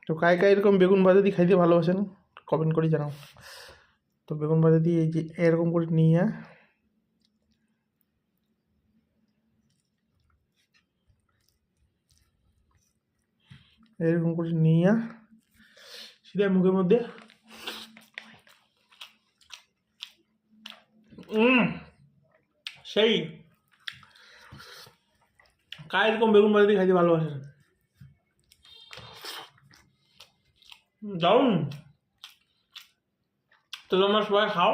তো কায় কায় এরকম বেগুন ভাজা দিয়ে খাইতে ভালোবাসেন কমেন্ট করে জানাও। তো বেগুন ভাজা দিয়ে এই যে এরকম করে নিয়ে এরকম করে নিয়ে সেটা মুখের মধ্যে সেই কায় এরকম বেগুন ভাজা দিয়ে খাইতে ভালোবাসেন দারুন। তো তোমরা সবাই খাও।